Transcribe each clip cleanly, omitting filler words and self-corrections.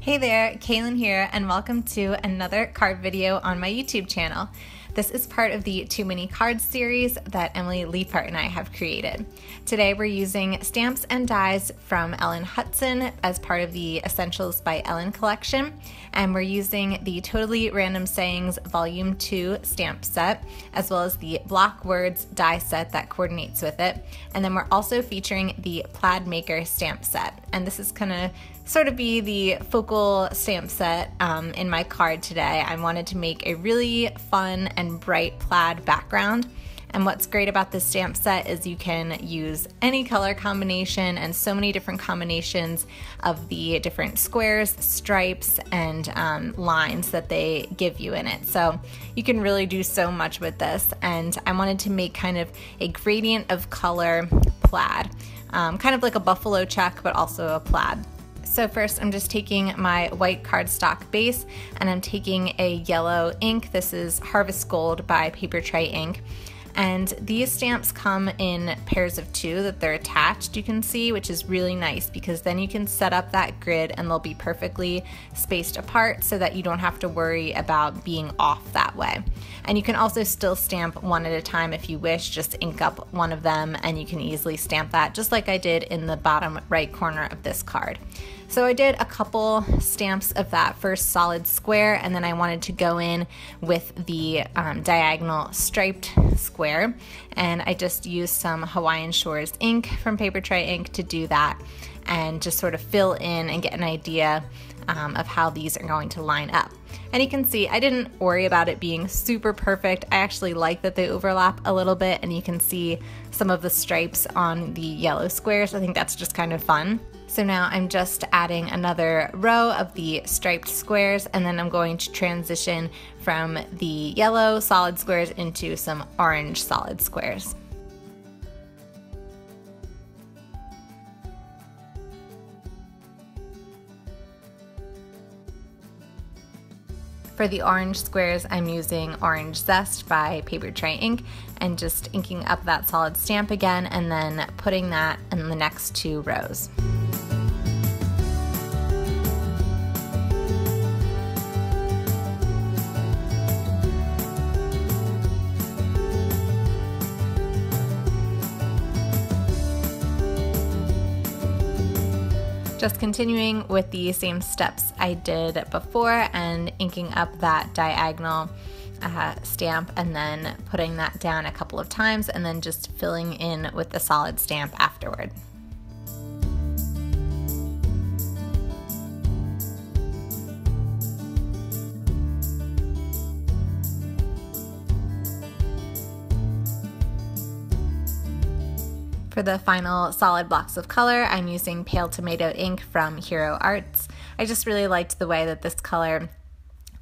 Hey there, Kaylin here, and welcome to another card video on my YouTube channel. This is part of the Too Many Cards series that Emily Leapart and I have created. Today we're using stamps and dies from Ellen Hutson as part of the Essentials by Ellen collection, and we're using the Totally Random Sayings Volume 2 stamp set, as well as the Block Words die set that coordinates with it, and then we're also featuring the Plaid Maker stamp set, and this is gonna sort of be the focal stamp set in my card today. I wanted to make a really fun and bright plaid background. And what's great about this stamp set is you can use any color combination and so many different combinations of the different squares, stripes, and lines that they give you in it. So you can really do so much with this. And I wanted to make kind of a gradient of color plaid, kind of like a buffalo check, but also a plaid. So first I'm just taking my white cardstock base and I'm taking a yellow ink. This is Harvest Gold by Papertrey ink. And these stamps come in pairs of two that they're attached, you can see, which is really nice because then you can set up that grid and they'll be perfectly spaced apart so that you don't have to worry about being off that way. And you can also still stamp one at a time if you wish, just ink up one of them and you can easily stamp that just like I did in the bottom right corner of this card. So I did a couple stamps of that first solid square, and then I wanted to go in with the diagonal striped square, and I just used some Hawaiian Shores ink from Papertrey ink to do that and just sort of fill in and get an idea of how these are going to line up. And you can see I didn't worry about it being super perfect. I actually like that they overlap a little bit and you can see some of the stripes on the yellow squares. I think that's just kind of fun. So now I'm just adding another row of the striped squares, and then I'm going to transition from the yellow solid squares into some orange solid squares. For the orange squares, I'm using Orange Zest by Papertrey ink and just inking up that solid stamp again and then putting that in the next two rows. Just continuing with the same steps I did before and inking up that diagonal stamp and then putting that down a couple of times and then just filling in with the solid stamp afterward. For the final solid blocks of color, I'm using Pale Tomato ink from Hero Arts. I just really liked the way that this color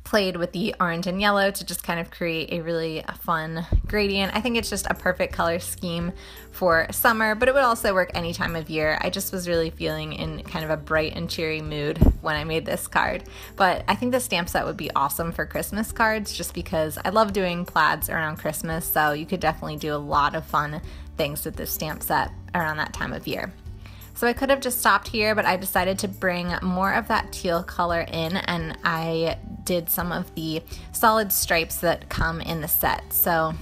played with the orange and yellow to just kind of create a really fun gradient. I think it's just a perfect color scheme for summer, but it would also work any time of year. I just was really feeling in kind of a bright and cheery mood when I made this card. But I think the stamp set would be awesome for Christmas cards just because I love doing plaids around Christmas, so you could definitely do a lot of fun things with this stamp set around that time of year. So I could have just stopped here, but I decided to bring more of that teal color in, and I did some of the solid stripes that come in the set. So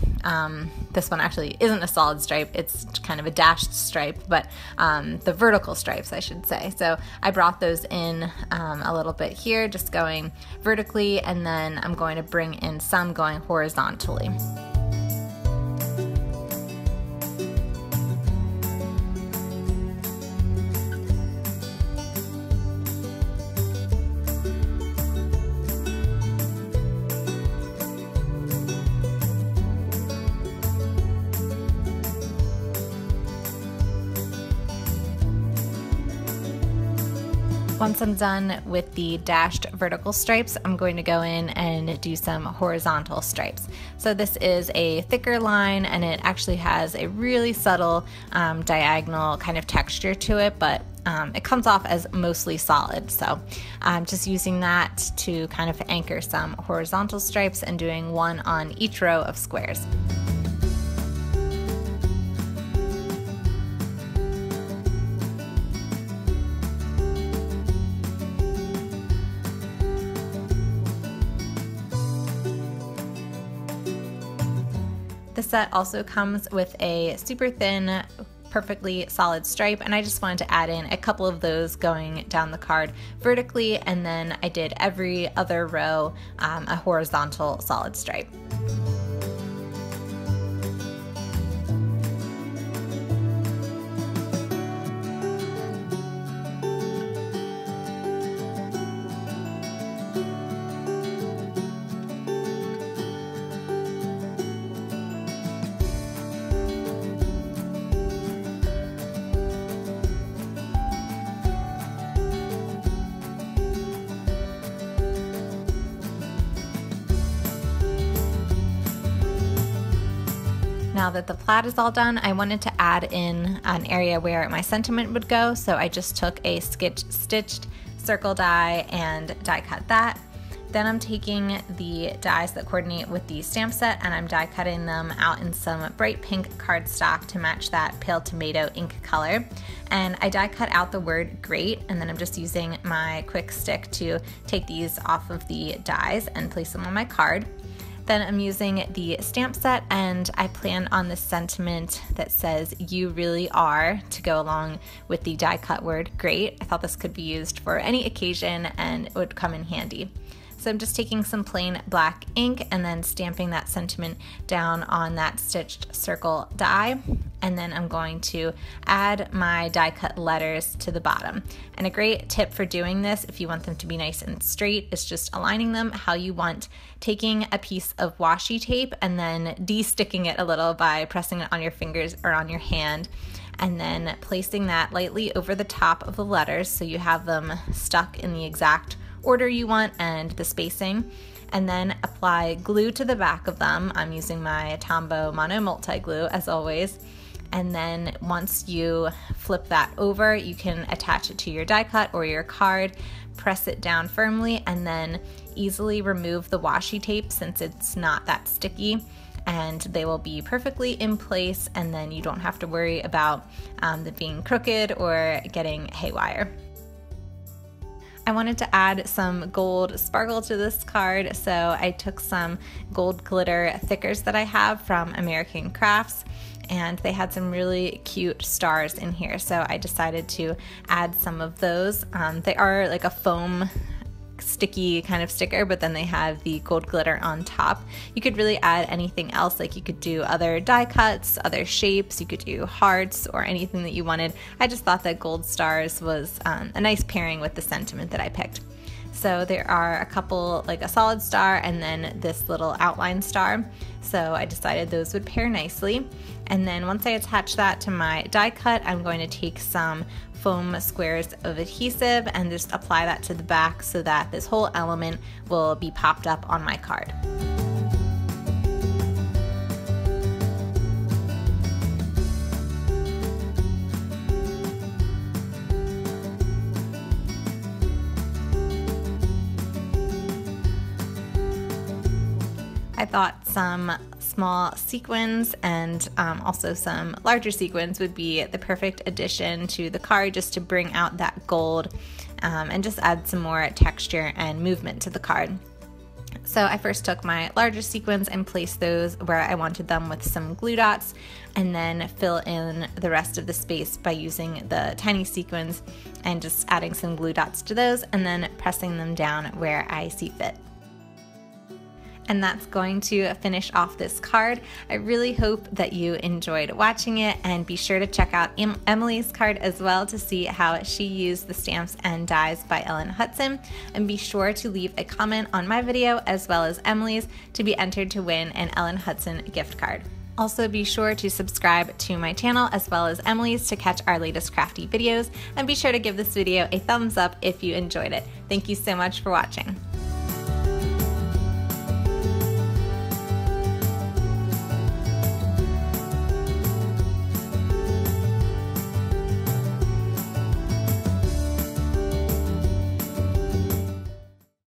this one actually isn't a solid stripe, it's kind of a dashed stripe, but the vertical stripes I should say. So I brought those in a little bit here, just going vertically, and then I'm going to bring in some going horizontally. Once I'm done with the dashed vertical stripes, I'm going to go in and do some horizontal stripes. So this is a thicker line and it actually has a really subtle diagonal kind of texture to it, but it comes off as mostly solid. So I'm just using that to kind of anchor some horizontal stripes and doing one on each row of squares. The set also comes with a super thin, perfectly solid stripe, and I just wanted to add in a couple of those going down the card vertically, and then I did every other row a horizontal solid stripe. Now that the plaid is all done, I wanted to add in an area where my sentiment would go, so I just took a stitched circle die and die cut that. Then I'm taking the dies that coordinate with the stamp set and I'm die cutting them out in some bright pink cardstock to match that pale tomato ink color. And I die cut out the word great, and then I'm just using my quick stick to take these off of the dies and place them on my card. Then I'm using the stamp set, and I plan on the sentiment that says "you really are" to go along with the die cut word great. I thought this could be used for any occasion and it would come in handy. So I'm just taking some plain black ink and then stamping that sentiment down on that stitched circle die. And then I'm going to add my die cut letters to the bottom. And a great tip for doing this, if you want them to be nice and straight, is just aligning them how you want, taking a piece of washi tape and then de-sticking it a little by pressing it on your fingers or on your hand, and then placing that lightly over the top of the letters so you have them stuck in the exact order you want and the spacing, and then apply glue to the back of them. I'm using my Tombow Mono Multi Glue as always, and then once you flip that over, you can attach it to your die cut or your card, press it down firmly, and then easily remove the washi tape since it's not that sticky, and they will be perfectly in place, and then you don't have to worry about them being crooked or getting haywire. I wanted to add some gold sparkle to this card, so I took some gold glitter thickers that I have from American Crafts, and they had some really cute stars in here, so I decided to add some of those. They are like a foam sticky kind of sticker, but then they have the gold glitter on top. You could really add anything else, like you could do other die cuts, other shapes, you could do hearts or anything that you wanted. I just thought that gold stars was a nice pairing with the sentiment that I picked. So there are a couple, like a solid star and then this little outline star. So I decided those would pair nicely. And then once I attach that to my die cut, I'm going to take some foam squares of adhesive and just apply that to the back so that this whole element will be popped up on my card. I thought some small sequins and also some larger sequins would be the perfect addition to the card, just to bring out that gold and just add some more texture and movement to the card. So I first took my larger sequins and placed those where I wanted them with some glue dots, and then fill in the rest of the space by using the tiny sequins and just adding some glue dots to those and then pressing them down where I see fit. And that's going to finish off this card. I really hope that you enjoyed watching it, and be sure to check out Emily's card as well to see how she used the stamps and dies by Ellen Hutson, and be sure to leave a comment on my video as well as Emily's to be entered to win an Ellen Hutson gift card. Also be sure to subscribe to my channel as well as Emily's to catch our latest crafty videos, and be sure to give this video a thumbs up if you enjoyed it. Thank you so much for watching.